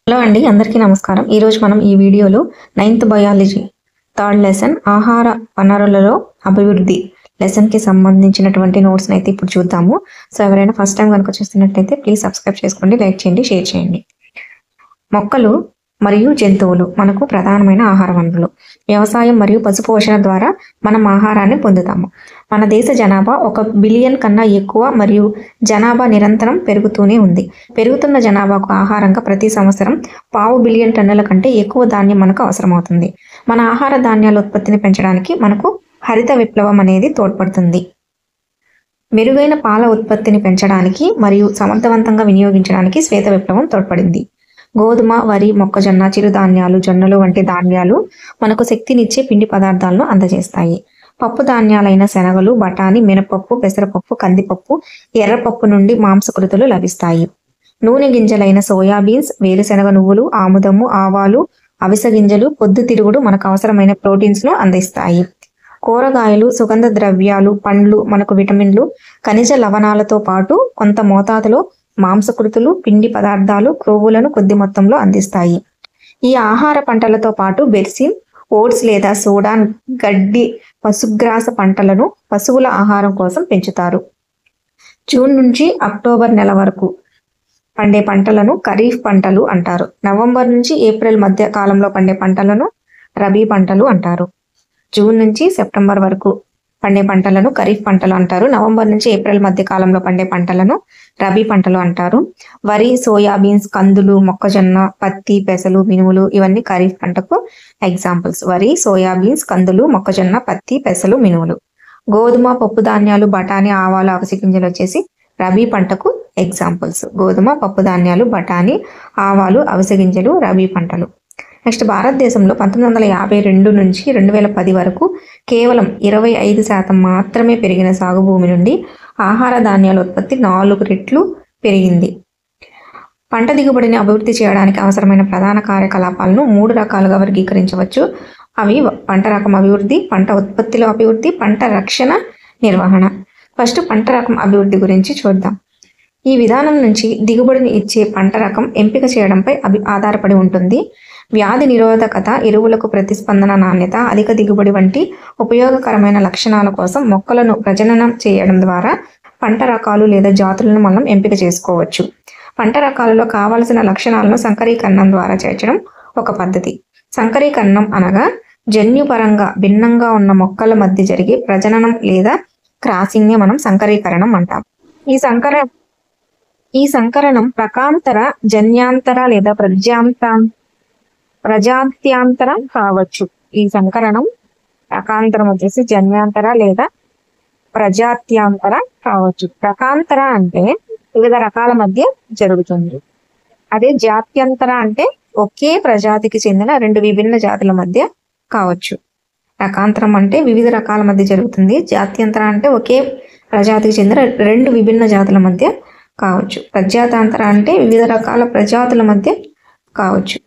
Hello అండి, అందరికీ నమస్కారం. ఈరోజు మనం ఈ వీడియోలో 9th బయాలజీ థర్డ్ లెసన్ ఆహార వనరులలో అభివృద్ధి లెసన్కి సంబంధించినటువంటి నోట్స్ని అయితే ఇప్పుడు చూద్దాము. సో ఎవరైనా ఫస్ట్ టైం కనుక చూస్తున్నట్లయితే ప్లీజ్ సబ్స్క్రైబ్ చేసుకోండి, లైక్ చేయండి, షేర్ చేయండి. మొక్కలు మరియు జంతువులు మనకు ప్రధానమైన ఆహార వనరులు. వ్యవసాయం మరియు పశుపోషణ ద్వారా మనం ఆహారాన్ని పొందుతాము. మన దేశ జనాభా 1 బిలియన్ కన్నా ఎక్కువ మరియు జనాభా నిరంతరం పెరుగుతూనే ఉంది. పెరుగుతున్న జనాభాకు ఆహారంగా ప్రతి సంవత్సరం 500 బిలియన్ టన్నుల కంటే ఎక్కువ ధాన్యం మనకు అవసరమవుతుంది. మన ఆహార ధాన్యాల ఉత్పత్తిని పెంచడానికి మనకు హరిత విప్లవం అనేది తోడ్పడుతుంది. మెరుగైన పాల ఉత్పత్తిని పెంచడానికి మరియు సమర్థవంతంగా వినియోగించడానికి శ్వేత విప్లవం తోడ్పడింది. గోధుమ, వరి, మొక్కజొన్న, చిరుధాన్యాలు, జొన్నలు వంటి ధాన్యాలు మనకు శక్తినిచ్చే పిండి పదార్థాలను అందజేస్తాయి. పప్పు ధాన్యాలైన శనగలు, బఠానీ, మినపప్పు, పెసరపప్పు, కందిపప్పు, ఎర్రపప్పు నుండి మాంసకృతులు లభిస్తాయి. నూనె గింజలైన సోయాబీన్స్, వేరుశెనగ నువ్వులు, ఆముదము, ఆవాలు, అవిసె గింజలు, పొద్దుతిరుగుడు మనకు అవసరమైన ప్రోటీన్స్ను అందిస్తాయి. కూరగాయలు, సుగంధ ద్రవ్యాలు, పండ్లు మనకు విటమిన్లు, ఖనిజ లవణాలతో పాటు కొంత మోతాదులో మాంసకృతులు, పిండి పదార్థాలు, క్రొవ్వులను కొద్ది మొత్తంలో అందిస్తాయి. ఈ ఆహార పంటలతో పాటు బెర్సిన్, ఓట్స్ లేదా సూడాన్ గడ్డి, పశుగ్రాస పంటలను పశువుల ఆహారం కోసం పెంచుతారు. జూన్ నుంచి అక్టోబర్ నెల వరకు పండే పంటలను ఖరీఫ్ పంటలు అంటారు. నవంబర్ నుంచి ఏప్రిల్ మధ్య కాలంలో పండే పంటలను రబీ పంటలు అంటారు. జూన్ నుంచి సెప్టెంబర్ వరకు పండే పంటలను ఖరీఫ్ పంటలు అంటారు. నవంబర్ నుంచి ఏప్రిల్ మధ్య కాలంలో పండే పంటలను రబీ పంటలు అంటారు. వరి, సోయాబీన్స్, కందులు, మొక్కజొన్న, పత్తి, పెసలు, మినుములు ఇవన్నీ ఖరీఫ్ పంటకు ఎగ్జాంపుల్స్. వరి, సోయాబీన్స్, కందులు, మొక్కజొన్న, పత్తి, పెసలు, మినుములు. గోధుమ, పప్పు ధాన్యాలు, బఠానీ, ఆవాలు, అవిసె గింజలు వచ్చేసి రబీ పంటకు ఎగ్జాంపుల్స్. గోధుమ, పప్పు ధాన్యాలు, బఠానీ, ఆవాలు, అవిసె గింజలు రబీ పంటలు. నెక్స్ట్, భారతదేశంలో 1952 నుంచి 2010 వరకు కేవలం 25% మాత్రమే పెరిగిన సాగు భూమి నుండి ఆహార ధాన్యాల ఉత్పత్తి 4 రెట్లు పెరిగింది. పంట దిగుబడిని అభివృద్ధి చేయడానికి అవసరమైన ప్రధాన కార్యకలాపాలను 3 రకాలుగా వర్గీకరించవచ్చు. అవి పంట రకం అభివృద్ధి, పంట ఉత్పత్తిలో అభివృద్ధి, పంట రక్షణ నిర్వహణ. ఫస్ట్ పంట రకం అభివృద్ధి గురించి చూద్దాం. ఈ విధానం నుంచి దిగుబడిని ఇచ్చే పంట రకం ఎంపిక చేయడంపై ఆధారపడి ఉంటుంది. వ్యాధి నిరోధకత, ఎరువులకు ప్రతిస్పందన, నాణ్యత, అధిక దిగుబడి వంటి ఉపయోగకరమైన లక్షణాల కోసం మొక్కలను ప్రజననం చేయడం ద్వారా పంట రకాలు లేదా జాతులను మనం ఎంపిక చేసుకోవచ్చు. పంట రకాలలో కావలసిన లక్షణాలను సంకరీకరణం ద్వారా చేర్చడం ఒక పద్ధతి. సంకరీకరణం అనగా జన్యుపరంగా భిన్నంగా ఉన్న మొక్కల మధ్య జరిగే ప్రజననం లేదా క్రాసింగ్ ని మనం సంకరీకరణం అంటాం. ఈ సంకరణం ప్రకాంతర, జన్యాంతర లేదా ప్రజాత్యాంతరం కావచ్చు. ఈ సంకరణం ప్రకాంతరం వచ్చేసి జన్యాంతర లేదా ప్రజాత్యాంతర కావచ్చు. ప్రకాంతర అంటే వివిధ రకాల మధ్య జరుగుతుంది. అదే జాత్యంతర అంటే ఒకే ప్రజాతికి చెందిన 2 విభిన్న జాతుల మధ్య కావచ్చు. ప్రకాంతరం అంటే వివిధ రకాల మధ్య జరుగుతుంది. జాత్యంతర అంటే ఒకే ప్రజాతికి చెందిన 2 విభిన్న జాతుల మధ్య కావచ్చు. ప్రజాతాంతర అంటే వివిధ రకాల ప్రజాతుల మధ్య కావచ్చు.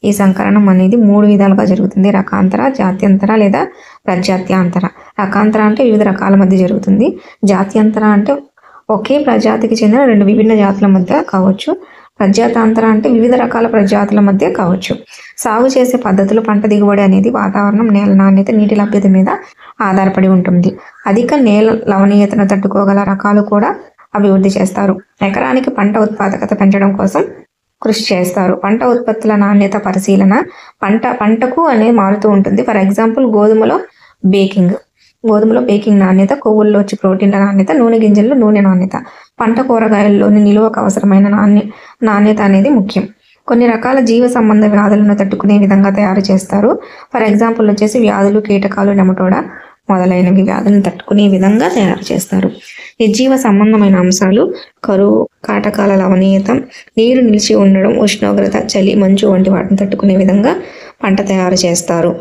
ఈ సంకరణం అనేది 3 విధాలుగా జరుగుతుంది: రకాంతర, జాత్యంతర లేదా ప్రజాత్యాంతర. రకాంతర అంటే వివిధ రకాల మధ్య జరుగుతుంది. జాత్యంతర అంటే ఒకే ప్రజాతికి చెందిన 2 విభిన్న జాతుల మధ్య కావచ్చు. ప్రజాతాంతర అంటే వివిధ రకాల ప్రజాతుల మధ్య కావచ్చు. సాగు చేసే పద్ధతులు, పంట దిగుబడి అనేది వాతావరణం, నేల నాణ్యత, నీటి లభ్యత మీద ఆధారపడి ఉంటుంది. అధిక నేల లవణీయతను తట్టుకోగల రకాలు కూడా అభివృద్ధి చేస్తారు. ఎకరానికి పంట ఉత్పాదకత పెంచడం కోసం కృషి చేస్తారు. పంట ఉత్పత్తుల నాణ్యత పరిశీలన పంటకు అనేది మారుతూ ఉంటుంది. ఫర్ ఎగ్జాంపుల్, గోధుమలో బేకింగ్ నాణ్యత, కొవ్వుల్లో వచ్చి ప్రోటీన్ల నాణ్యత, నూనె గింజల్లో నూనె నాణ్యత, పంట కూరగాయల్లోని నిలువకు అవసరమైన నాణ్యత అనేది ముఖ్యం. కొన్ని రకాల జీవ సంబంధ వ్యాధులను తట్టుకునే విధంగా తయారు చేస్తారు. ఫర్ ఎగ్జాంపుల్ వచ్చేసి వ్యాధులు, కీటకాలు, నెమటోడా మొదలైనవి వ్యాధులను తట్టుకునే విధంగా తయారు చేస్తారు. నిర్జీవ సంబంధమైన అంశాలు కరువు, కాటకాల లవణీయత, నీరు నిలిచి ఉండడం, ఉష్ణోగ్రత, చలి, మంచు వంటి వాటిని తట్టుకునే విధంగా పంట తయారు చేస్తారు.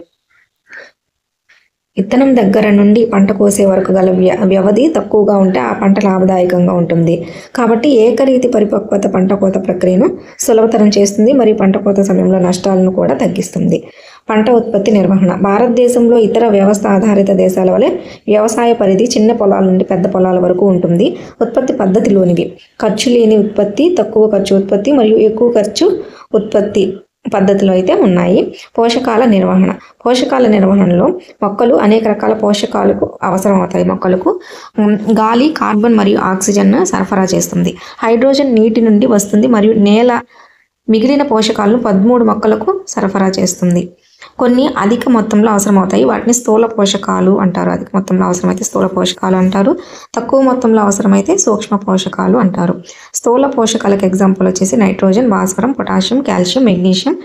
విత్తనం దగ్గర నుండి పంట కోసే వరకు గల వ్యవధి తక్కువగా ఉంటే ఆ పంట లాభదాయకంగా ఉంటుంది. కాబట్టి ఏకరీతి పరిపక్వత పంట కోత ప్రక్రియను సులభతరం చేస్తుంది మరియు పంట కోత సమయంలో నష్టాలను కూడా తగ్గిస్తుంది. పంట ఉత్పత్తి నిర్వహణ. భారతదేశంలో ఇతర వ్యవస్థ ఆధారిత దేశాల వలె వ్యవసాయ పరిధి చిన్న పొలాల నుండి పెద్ద పొలాల వరకు ఉంటుంది. ఉత్పత్తి పద్ధతిలోనివి ఖర్చు లేని ఉత్పత్తి, తక్కువ ఖర్చు ఉత్పత్తి మరియు ఎక్కువ ఖర్చు ఉత్పత్తి పద్ధతులు అయితే ఉన్నాయి. పోషకాల నిర్వహణ. పోషకాల నిర్వహణలో మొక్కలు అనేక రకాల పోషకాలకు అవసరం అవుతాయి. మొక్కలకు గాలి, కార్బన్ మరియు ఆక్సిజన్ సరఫరా చేస్తుంది. హైడ్రోజన్ నీటి నుండి వస్తుంది మరియు నేల మిగిలిన పోషకాలను 13 మొక్కలకు సరఫరా చేస్తుంది. కొన్ని అధిక మొత్తంలో అవసరమవుతాయి, వాటిని స్థూల పోషకాలు అంటారు. అధిక మొత్తంలో అవసరమైతే స్థూల పోషకాలు అంటారు, తక్కువ మొత్తంలో అవసరమైతే సూక్ష్మ పోషకాలు అంటారు. స్థూల పోషకాలకు ఎగ్జాంపుల్ వచ్చేసి నైట్రోజన్, భాస్వరం, పొటాషియం, కాల్షియం, మెగ్నీషియం,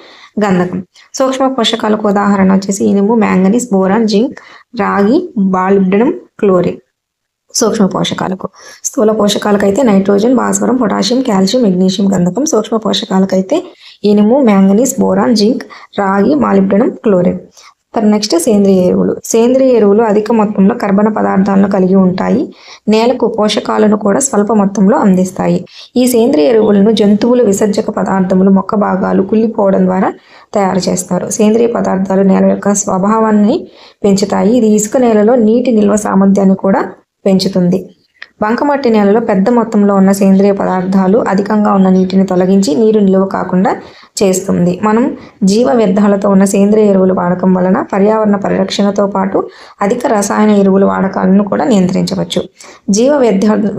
గంధకం. సూక్ష్మ పోషకాలకు ఉదాహరణ వచ్చేసి ఇనుము, మ్యాంగనీస్, బోరాన్, జింక్, రాగి, బాలిబ్డినం, క్లోరిన్. సూక్ష్మ పోషకాలకు. స్థూల పోషకాలకైతే నైట్రోజన్, భాస్వరం, పొటాషియం, కాల్షియం, మెగ్నీషియం, గంధకం. సూక్ష్మ పోషకాలకైతే ఇనుము, మ్యాంగనీస్, బోరాన్, జింక్, రాగి, మాలిబ్డినం, క్లోరిన్. నెక్స్ట్ సేంద్రియ ఎరువులు. సేంద్రియ ఎరువులు అధిక మొత్తంలో కర్బన పదార్థాలను కలిగి ఉంటాయి. నేలకు పోషకాలను కూడా స్వల్ప మొత్తంలో అందిస్తాయి. ఈ సేంద్రియ ఎరువులను జంతువుల విసర్జక పదార్థములు, మొక్క భాగాలు కుళ్ళిపోవడం ద్వారా తయారు చేస్తారు. సేంద్రియ పదార్థాలు నేల యొక్క స్వభావాన్ని పెంచుతాయి. ఇది ఇసుక నేలలో నీటి నిల్వ సామర్థ్యాన్ని కూడా పెంచుతుంది. బంకమట్టి నేలలో పెద్ద మొత్తంలో ఉన్న సేంద్రియ పదార్థాలు అధికంగా ఉన్న నీటిని తొలగించి నీరు నిల్వ కాకుండా చేస్తుంది. మనం జీవ వ్యర్థాలతో ఉన్న సేంద్రియ ఎరువుల వాడకం వలన పర్యావరణ పరిరక్షణతో పాటు అధిక రసాయన ఎరువుల వాడకాలను కూడా నియంత్రించవచ్చు. జీవ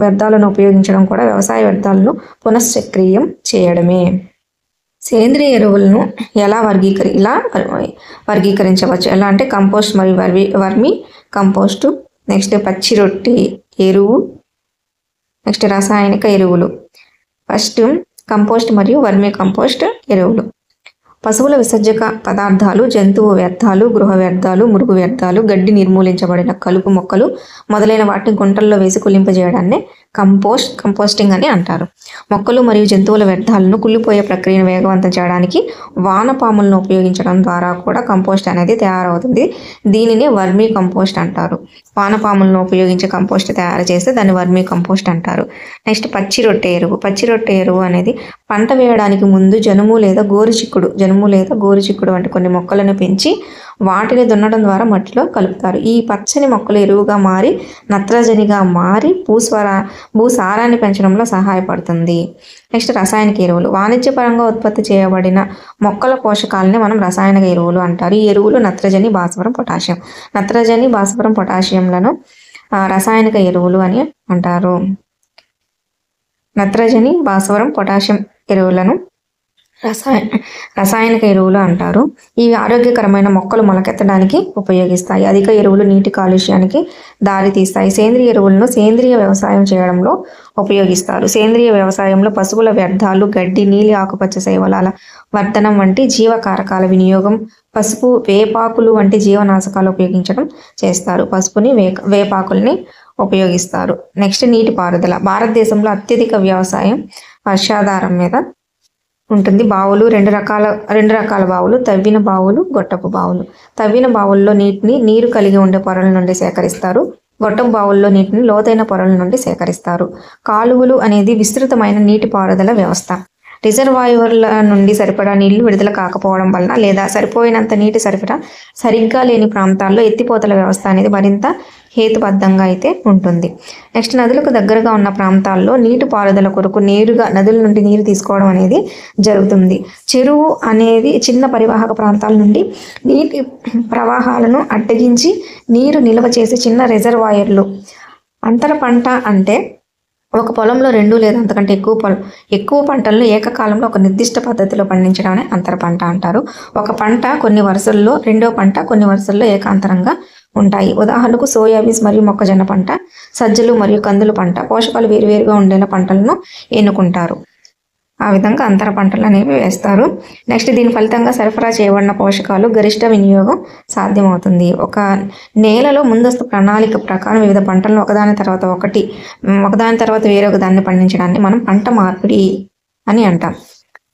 వ్యర్థాలను ఉపయోగించడం కూడా వ్యవసాయ వ్యర్థాలను పునశ్చక్రీయం చేయడమే. సేంద్రియ ఎరువులను ఇలా వర్గీకరించవచ్చు. ఎలా అంటే కంపోస్ట్ మరియు వర్మి కంపోస్టు, నెక్స్ట్ పచ్చి రొట్టి ఎరువు, నెక్స్ట్ రసాయనిక ఎరువులు. ఫస్ట్ కంపోస్ట్ మరియు వర్మీ కంపోస్ట్ ఎరువులు. పశువుల విసర్జక పదార్థాలు, జంతువు వ్యర్థాలు, గృహ వ్యర్థాలు, మురుగు వ్యర్థాలు, గడ్డి నిర్మూలించబడిన కలుపు మొక్కలు మొదలైన వాటిని గుంటల్లో వేసి కులింపజేయడాన్ని కంపోస్టింగ్ అని అంటారు. మొక్కలు మరియు జంతువుల వ్యర్థాలను కుళ్ళిపోయే ప్రక్రియను వేగవంతం చేయడానికి వానపాములను ఉపయోగించడం ద్వారా కూడా కంపోస్ట్ అనేది తయారవుతుంది. దీనిని వర్మీ కంపోస్ట్ అంటారు. వానపాములను ఉపయోగించి కంపోస్ట్ తయారు చేస్తే దాన్ని వర్మీ కంపోస్ట్ అంటారు. నెక్స్ట్ పచ్చి రొట్టె ఎరువు. పచ్చి రొట్టె ఎరువు అనేది పంట వేయడానికి ముందు జనుము లేదా గోరుచిక్కుడు వంటి కొన్ని మొక్కలను పెంచి వాటిని దున్నడం ద్వారా మట్టిలో కలుపుతారు. ఈ పచ్చని మొక్కలు ఎరువుగా మారి నత్రజనిగా మారి భూసారాన్ని పెంచడంలో సహాయపడుతుంది. నెక్స్ట్ రసాయనిక ఎరువులు. వాణిజ్యపరంగా ఉత్పత్తి చేయబడిన మొక్కల పోషకాలని మనం రసాయనిక ఎరువులు అంటారు. ఈ ఎరువులు నత్రజని, భాస్వరం, పొటాషియంలను రసాయనిక ఎరువులు అని అంటారు. నత్రజని, భాస్వరం, పొటాషియం ఎరువులను రసాయనిక ఎరువులు అంటారు. ఇవి ఆరోగ్యకరమైన మొక్కలు మొలకెత్తడానికి ఉపయోగిస్తాయి. అధిక ఎరువులు నీటి కాలుష్యానికి దారితీస్తాయి. సేంద్రియ ఎరువులను సేంద్రియ వ్యవసాయం చేయడంలో ఉపయోగిస్తారు. సేంద్రియ వ్యవసాయంలో పశువుల వ్యర్థాలు, గడ్డి, నీలి ఆకుపచ్చ శైవలాల వర్ధనం వంటి జీవకారకాల వినియోగం, పసుపు, వేపాకులు వంటి జీవనాశకాలు ఉపయోగించడం చేస్తారు. పసుపుని, వేపాకుల్ని ఉపయోగిస్తారు. నెక్స్ట్ నీటిపారుదల. భారతదేశంలో అత్యధిక వ్యవసాయం వర్షాధారం మీద ఉంటుంది. బావులు రెండు రకాల బావులు, తవ్విన బావులు, గొట్టపు బావులు. తవ్విన బావుల్లో నీరు కలిగి ఉండే పొరల నుండి సేకరిస్తారు. గొట్టపు బావుల్లో నీటిని లోతైన పొరల నుండి సేకరిస్తారు. కాలువలు అనేది విస్తృతమైన నీటిపారుదల వ్యవస్థ. రిజర్వాయర్ల నుండి సరిపడా నీళ్లు విడుదల కాకపోవడం వలన లేదా సరిపోయినంత నీటి సరఫరా సరిగ్గా లేని ప్రాంతాల్లో ఎత్తిపోతల వ్యవస్థ అనేది మరింత హేతుబద్ధంగా అయితే ఉంటుంది. నెక్స్ట్ నదులకు దగ్గరగా ఉన్న ప్రాంతాల్లో నీటి పారుదల కొరకు నేరుగా నదుల నుండి నీరు తీసుకోవడం అనేది జరుగుతుంది. చెరువు అనేది చిన్న పరివాహక ప్రాంతాల నుండి నీటి ప్రవాహాలను అడ్డగించి నీరు నిల్వ చేసే చిన్న రిజర్వాయర్లు. అంతర పంట అంటే ఒక పొలంలో 2 లేదా అంతకంటే ఎక్కువ పంటలను ఏకకాలంలో ఒక నిర్దిష్ట పద్ధతిలో పండించడాన్ని అంతర పంట అంటారు. ఒక పంట కొన్ని వరుసల్లో, రెండో పంట కొన్ని వరుసల్లో ఏకాంతరంగా ఉంటాయి. ఉదాహరణకు సోయాబీన్స్ మరియు మొక్కజొన్న పంట, సజ్జలు మరియు కందులు పంట పోషకాలు వేరువేరుగా ఉండేలా పంటలను ఎన్నుకుంటారు. ఆ విధంగా అంతర పంటలు అనేవి వేస్తారు. నెక్స్ట్ దీని ఫలితంగా సరఫరా చేయబడిన పోషకాలు గరిష్ట వినియోగం సాధ్యమవుతుంది. ఒక నేలలో ముందస్తు ప్రణాళిక ప్రకారం వివిధ పంటలను ఒకదాని తర్వాత వేరొక దాన్ని పండించడాన్ని మనం పంట మార్పిడి అని అంటాం.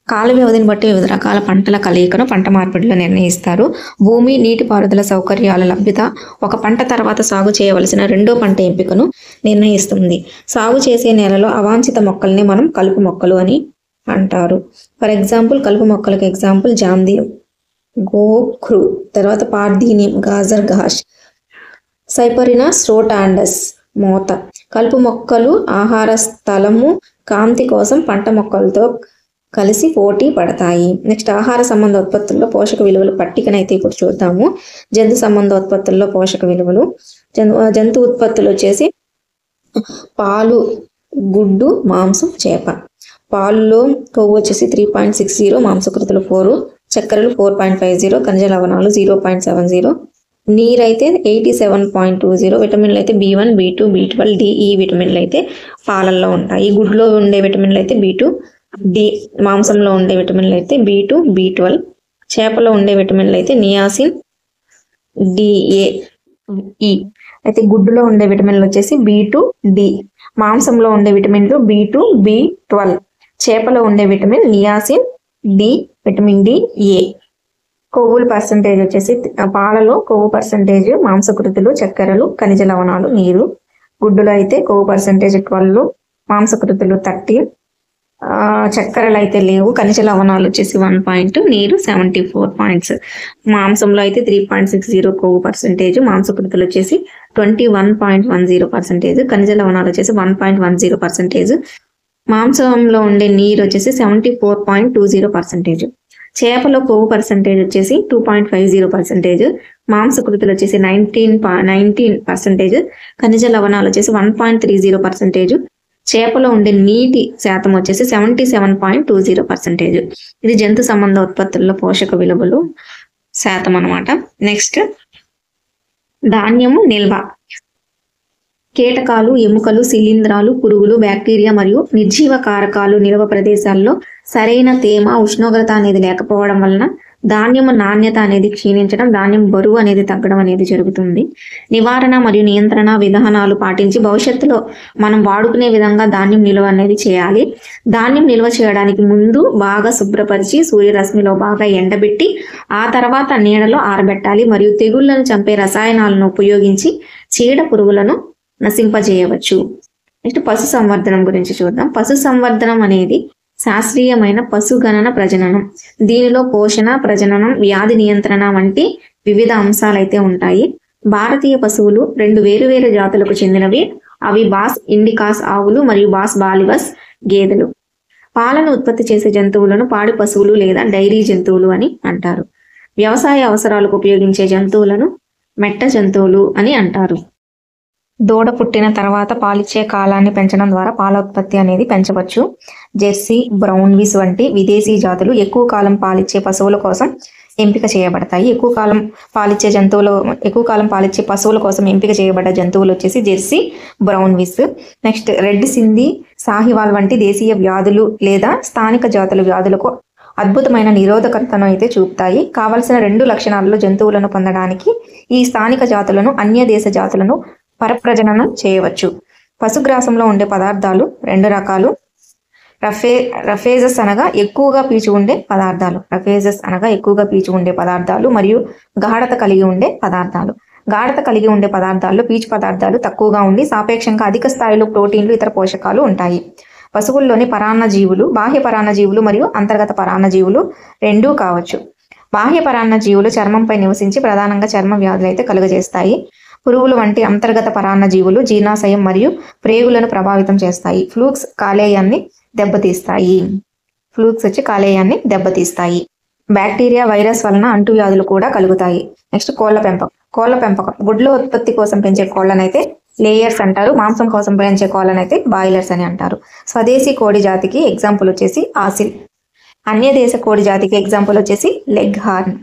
కాల వ్యవధిని బట్టి వివిధ రకాల పంటల కలయికను పంట మార్పిడిలో నిర్ణయిస్తారు. భూమి, నీటిపారుదల సౌకర్యాల లభ్యత ఒక పంట తర్వాత సాగు చేయవలసిన రెండో పంట ఎంపికను నిర్ణయిస్తుంది. సాగు చేసే నేలలో అవాంఛిత మొక్కల్ని మనం కలుపు మొక్కలు అని అంటారు. ఫర్ ఎగ్జాంపుల్ కలుపు మొక్కలకు ఎగ్జాంపుల్ జామ్దీయం, గోఖ్రు, తర్వాత పార్థీనియం, గాజర్ ఘాష్, సైపరినాస్ రోటాండస్, మోత. కలుపు మొక్కలు ఆహార, స్థలము, కాంతి కోసం పంట మొక్కలతో కలిసి పోటీ పడతాయి. నెక్స్ట్ ఆహార సంబంధ ఉత్పత్తుల్లో పోషక విలువలు పట్టికనైతే ఇప్పుడు చూద్దాము. జంతు సంబంధ ఉత్పత్తుల్లో పోషక విలువలు. జంతు ఉత్పత్తులు వచ్చేసి పాలు, గుడ్డు, మాంసం, చేప. పాలులో కొవ్వు వచ్చేసి 3.60, మాంసకృతులు 4, చక్కెరలు 4.50, ఖనిజ లవణాలు 0.70, నీరైతే 87.20, విటమిన్లు అయితే B1, B2, B12, D, ఈ విటమిన్లు అయితే పాలల్లో ఉంటాయి. గుడ్లో ఉండే విటమిన్లు అయితే B2, D, మాంసంలో ఉండే విటమిన్లు అయితే B2, B12, చేపలో ఉండే విటమిన్లు అయితే నియాసిన్, DA, E. అయితే గుడ్డులో ఉండే విటమిన్లు వచ్చేసి B2, D, మాంసంలో ఉండే విటమిన్లు B2, B12, చేపలో ఉండే vitamin niacin, D, vitamin D, A. కొవ్వుల పర్సంటేజ్ వచ్చేసి పాలలో కొవ్వు పర్సంటేజ్, మాంసకృతులు, చక్కెరలు, ఖనిజ లవణాలు, నీరు. గుడ్డులో అయితే కొవ్వు పర్సంటేజ్ 12, మాంసకృతులు 13, చక్కెరలు అయితే లేవు, ఖనిజ లవణాలు వచ్చేసి 1 పాయింట్, నీరు 74 పాయింట్స్. మాంసంలో అయితే 3.60 కొవ్వు పర్సంటేజ్, మాంసకృతులు వచ్చేసి 21.10%, ఖనిజ లవణాలు వచ్చేసి 1.10%, మాంసంలో ఉండే నీరు వచ్చేసి 74.20%. చేపలో కొవ్వు పర్సంటేజ్ వచ్చేసి 2.50%, మాంసకృతులు వచ్చేసి 19%, ఖనిజ లవణాలు వచ్చేసి 1.30%, చేపలో ఉండే నీటి శాతం వచ్చేసి 77.20%. ఇది జంతు సంబంధ ఉత్పత్తుల్లో పోషక విలువలు శాతం అన్నమాట. నెక్స్ట్ ధాన్యము నిల్వ. కీటకాలు, ఎముకలు, శిలీంధ్రాలు, పురుగులు, బ్యాక్టీరియా మరియు నిర్జీవ కారకాలు నిల్వ ప్రదేశాల్లో సరైన తేమ, ఉష్ణోగ్రత అనేది లేకపోవడం వలన ధాన్యము నాణ్యత అనేది క్షీణించడం, ధాన్యం బరువు అనేది తగ్గడం అనేది జరుగుతుంది. నివారణ మరియు నియంత్రణ విధానాలు పాటించి భవిష్యత్తులో మనం వాడుకునే విధంగా ధాన్యం నిల్వ అనేది చేయాలి. ధాన్యం నిల్వ చేయడానికి ముందు బాగా శుభ్రపరిచి సూర్యరశ్మిలో బాగా ఎండబెట్టి ఆ తర్వాత నీడలో ఆరబెట్టాలి. మరియు తెగుళ్లను చంపే రసాయనాలను ఉపయోగించి చీడ పురుగులను నశింపజేయవచ్చు. నెక్స్ట్ పశు సంవర్ధనం గురించి చూద్దాం. పశు సంవర్ధనం అనేది శాస్త్రీయమైన పశుగణన ప్రజననం. దీనిలో పోషణ, ప్రజననం, వ్యాధి నియంత్రణ వంటి వివిధ అంశాలు అయితే ఉంటాయి. భారతీయ పశువులు 2 వేరువేరు జాతులకు చెందినవి. అవి బాస్ ఇండికాస్ ఆవులు మరియు బాస్ బాలివస్ గేదెలు. పాలను ఉత్పత్తి చేసే జంతువులను పాడి పశువులు లేదా డైరీ జంతువులు అని అంటారు. వ్యవసాయ అవసరాలకు ఉపయోగించే జంతువులను మెట్ట జంతువులు అని అంటారు. దూడ పుట్టిన తర్వాత పాలిచ్చే కాలాన్ని పెంచడం ద్వారా పాల ఉత్పత్తి అనేది పెంచవచ్చు. జెర్సీ, బ్రౌన్విస్ వంటి విదేశీ జాతులు ఎక్కువ కాలం పాలిచ్చే పశువుల కోసం ఎంపిక చేయబడతాయి. ఎక్కువ కాలం పాలిచ్చే పశువుల కోసం ఎంపిక చేయబడ్డ జంతువులు వచ్చేసి Jersey, Brown Swiss. Next Red Sindhi, Sahiwal వంటి దేశీయ వ్యాధులు లేదా స్థానిక జాతుల వ్యాధులకు అద్భుతమైన నిరోధకతను అయితే చూపుతాయి. కావలసిన 2 లక్షణాలలో జంతువులను పొందడానికి ఈ స్థానిక జాతులను అన్య దేశ జాతులను పరప్రజననం చేయవచ్చు. పశుగ్రాసంలో ఉండే పదార్థాలు 2 రకాలు. రఫేజస్ అనగా ఎక్కువగా పీచు ఉండే పదార్థాలు, మరియు గాఢత కలిగి ఉండే పదార్థాలు. గాఢత కలిగి ఉండే పదార్థాల్లో పీచు పదార్థాలు తక్కువగా ఉండి సాపేక్షంగా అధిక స్థాయిలో ప్రోటీన్లు, ఇతర పోషకాలు ఉంటాయి. పశువుల్లోని పరాన్నజీవులు బాహ్య పరాన్నజీవులు మరియు అంతర్గత పరాన్నజీవులు 2 కావచ్చు. బాహ్య పరాన్నజీవులు చర్మంపై నివసించి ప్రధానంగా చర్మ వ్యాధులు అయితే కలుగజేస్తాయి. పురుగులు వంటి అంతర్గత పరాన్నజీవులు జీర్ణాశయం మరియు ప్రేగులను ప్రభావితం చేస్తాయి. ఫ్లూక్స్ కాలేయాన్ని దెబ్బతీస్తాయి. బ్యాక్టీరియా, వైరస్ వలన అంటువ్యాధులు కూడా కలుగుతాయి. నెక్స్ట్ కోళ్ల పెంపకం. గుడ్ల ఉత్పత్తి కోసం పెంచే కోళ్లనైతే లేయర్స్ అంటారు. మాంసం కోసం పెంచే కోళ్లనైతే బాయిలర్స్ అని అంటారు. స్వదేశీ కోడి జాతికి ఎగ్జాంపుల్ వచ్చేసి ఆసిల్. అన్య దేశ కోడి జాతికి ఎగ్జాంపుల్ వచ్చేసి లెగ్ హార్న్.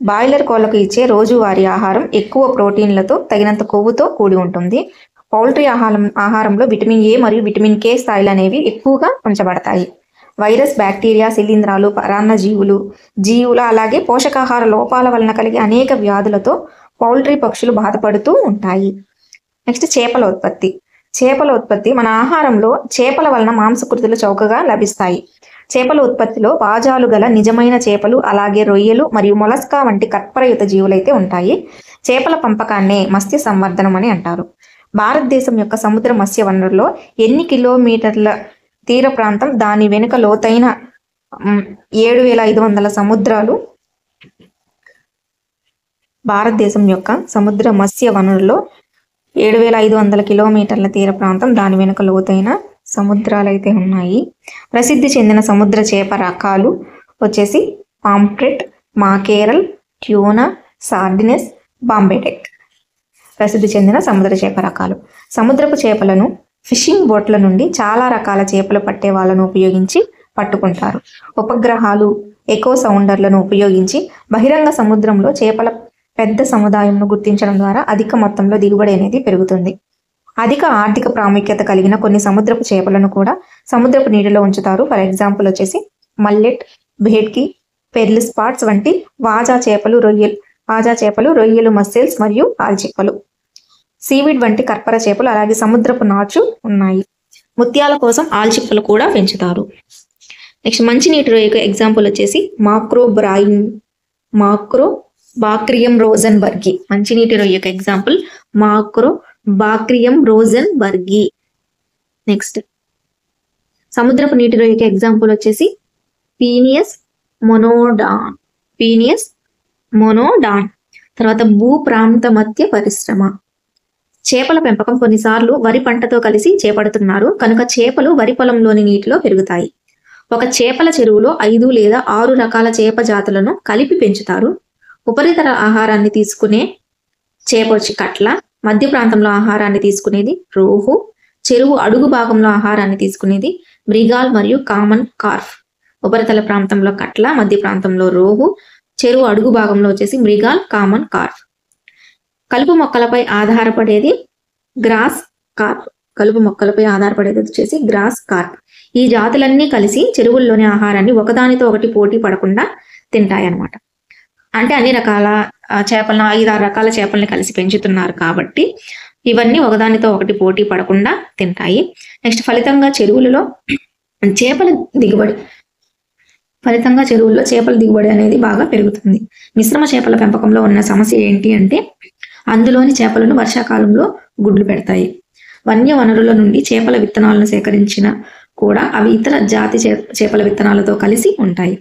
బాయిలర్ కోళ్లకు ఇచ్చే రోజువారీ ఆహారం ఎక్కువ ప్రోటీన్లతో తగినంత కొవ్వుతో కూడి ఉంటుంది. పౌల్ట్రీ ఆహారంలో విటమిన్ ఏ మరియు విటమిన్ కే స్థాయిలు అనేవి ఎక్కువగా ఉంచబడతాయి. వైరస్, బ్యాక్టీరియా, శిలీంధ్రాలు, పరాన్నజీవులు, అలాగే పోషకాహార లోపాల వలన కలిగే అనేక వ్యాధులతో పౌల్ట్రీ పక్షులు బాధపడుతూ ఉంటాయి. నెక్స్ట్ చేపల ఉత్పత్తి. మన ఆహారంలో చేపల వలన మాంసకృతులు చౌకగా లభిస్తాయి. చేపల ఉత్పత్తిలో వాజాలు గల నిజమైన చేపలు, అలాగే రొయ్యలు మరియు మొలస్కా వంటి కర్పరయుత జీవులైతే ఉంటాయి. చేపల పెంపకాన్నే మత్స్య సంవర్ధనం అని అంటారు. భారతదేశం యొక్క సముద్ర మత్స్య వనరులో ఎన్ని కిలోమీటర్ల తీర ప్రాంతం, దాని వెనుక లోతైన 7,500 సముద్రాలు. భారతదేశం యొక్క సముద్ర మత్స్య వనరులో 7,500 కిలోమీటర్ల తీర ప్రాంతం, దాని వెనుక లోతైన సముద్రాలు అయితే ఉన్నాయి. ప్రసిద్ధి చెందిన సముద్ర చేప రకాలు వచ్చేసి పాంప్రెట్, మాకేరల్, ట్యూనా, సార్డినెస్, బాంబేటెక్. ప్రసిద్ధి చెందిన సముద్ర చేప రకాలు. సముద్రపు చేపలను ఫిషింగ్ బోట్ల నుండి చాలా రకాల చేపలు పట్టే వాళ్ళను ఉపయోగించి పట్టుకుంటారు. ఉపగ్రహాలు, ఎకో సౌండర్లను ఉపయోగించి బహిరంగ సముద్రంలో చేపల పెద్ద సముదాయంను గుర్తించడం ద్వారా అధిక మొత్తంలో దిగుబడి అనేది పెరుగుతుంది. అధిక ఆర్థిక ప్రాముఖ్యత కలిగిన కొన్ని సముద్రపు చేపలను కూడా సముద్రపు నీటిలో ఉంచుతారు. ఫర్ ఎగ్జాంపుల్ వచ్చేసి మల్లెట్, భేట్కి, పెర్ల్ స్పాట్స్ వంటి వాజా చేపలు, రొయ్యలు, మస్సెల్స్ మరియు ఆల్చిప్పలు. సీవీడ్ వంటి కర్పర చేపలు, అలాగే సముద్రపు నాచు ఉన్నాయి. ముత్యాల కోసం ఆల్చిప్పలు కూడా పెంచుతారు. నెక్స్ట్ మంచినీటి రొయ్యకు ఎగ్జాంపుల్ వచ్చేసి బాక్రియం రోజెన్బర్గి. మంచినీటి రొయ్యకు ఎగ్జాంపుల్ బాక్రియం రోజెన్బర్గి. నెక్స్ట్ సముద్రపు నీటి రొయ్యకు ఎగ్జాంపుల్ వచ్చేసి పీనియస్ మొనోడాన్. తర్వాత భూప్రాంత మత్స్య పరిశ్రమ. చేపల పెంపకం కొన్నిసార్లు వరి పంటతో కలిసి చేపడుతున్నారు కనుక చేపలు వరి పొలంలోని నీటిలో పెరుగుతాయి. ఒక చేపల చెరువులో 5 లేదా 6 రకాల చేప జాతులను కలిపి పెంచుతారు. ఉపరితల ఆహారాన్ని తీసుకునే చేప వచ్చి కట్ల, మధ్య ప్రాంతంలో ఆహారాన్ని తీసుకునేది రోహు, చెరువు అడుగు భాగంలో ఆహారాన్ని తీసుకునేది మృగాల్ మరియు కామన్ కార్ఫ్. ఉపరితల ప్రాంతంలో కట్ల, మధ్య ప్రాంతంలో రోహు, చెరువు అడుగు భాగంలో వచ్చేసి మృగాల్, కామన్ కార్ఫ్. కలుపు మొక్కలపై ఆధారపడేది గ్రాస్ కార్ప్. వచ్చేసి గ్రాస్ కార్ప్. ఈ జాతులన్నీ కలిసి చెరువుల్లోని ఆహారాన్ని ఒకదానితో ఒకటి పోటీ పడకుండా తింటాయన్నమాట. అంటే అన్ని రకాల చేపలను 5-6 రకాల చేపల్ని కలిసి పెంచుతున్నారు కాబట్టి ఇవన్నీ ఒకదానితో ఒకటి పోటీ పడకుండా తింటాయి. నెక్స్ట్ ఫలితంగా చెరువుల్లో చేపల దిగుబడి అనేది బాగా పెరుగుతుంది. మిశ్రమ చేపల పెంపకంలో ఉన్న సమస్య ఏంటి అంటే అందులోని చేపలను వర్షాకాలంలో గుడ్లు పెడతాయి. వన్య వనరుల నుండి చేపల విత్తనాలను సేకరించిన కూడా అవి ఇతర జాతి చేపల విత్తనాలతో కలిసి ఉంటాయి.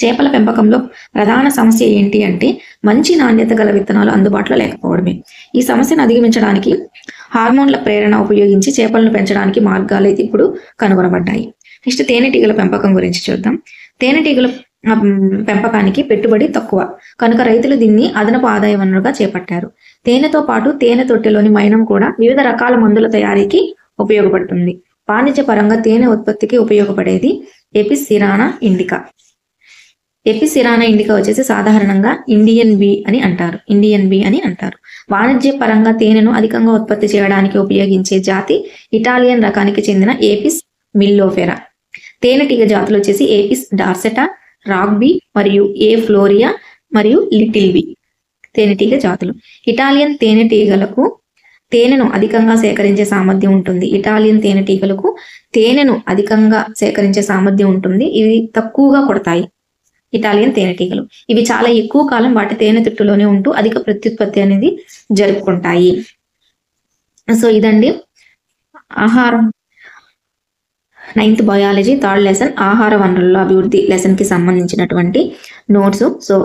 చేపల పెంపకంలో ప్రధాన సమస్య ఏంటి అంటే మంచి నాణ్యత గల విత్తనాలు అందుబాటులో లేకపోవడమే. ఈ సమస్యను అధిగమించడానికి హార్మోన్ల ప్రేరణ ఉపయోగించి చేపలను పెంచడానికి మార్గాలు అయితే ఇప్పుడు కనుగొనబడ్డాయి. నెక్స్ట్ తేనెటీగల పెంపకం గురించి చూద్దాం. తేనెటీగల పెంపకానికి పెట్టుబడి తక్కువ కనుక రైతులు దీన్ని అదనపు ఆదాయ వనరుగా చేపట్టారు. తేనెతో పాటు తేనె తొట్టెలోని మైనం కూడా వివిధ రకాల మందుల తయారీకి ఉపయోగపడుతుంది. వాణిజ్య పరంగా తేనె ఉత్పత్తికి ఉపయోగపడేది ఎపిస్ సిరానా ఇండికా. వచ్చేసి సాధారణంగా ఇండియన్ బీ అని అంటారు. వాణిజ్య పరంగా తేనెను అధికంగా ఉత్పత్తి చేయడానికి ఉపయోగించే జాతి ఇటాలియన్ రకానికి చెందిన ఏపిస్ మిల్లోఫెరా. తేనెటీగ జాతులు వచ్చేసి ఏపిస్ డార్సెటా, రాక్బీ మరియు ఏ ఫ్లోరియా మరియు లిటిల్ బీ. తేనెటీగ జాతులు. ఇటాలియన్ తేనెటీగలకు తేనెను అధికంగా సేకరించే సామర్థ్యం ఉంటుంది. ఇవి తక్కువగా కొడతాయి. ఇటాలియన్ తేనెటీగలు ఇవి చాలా ఎక్కువ కాలం వాటి తేనె తిట్టులోనే ఉంటూ అధిక ప్రత్యుత్పత్తి అనేది జరుపుకుంటాయి. సో ఇదండి ఆహారం 9th బయాలజీ 3rd లెసన్ ఆహార వనరుల అభివృద్ధి లెసన్ కి సంబంధించినటువంటి నోట్స్. సో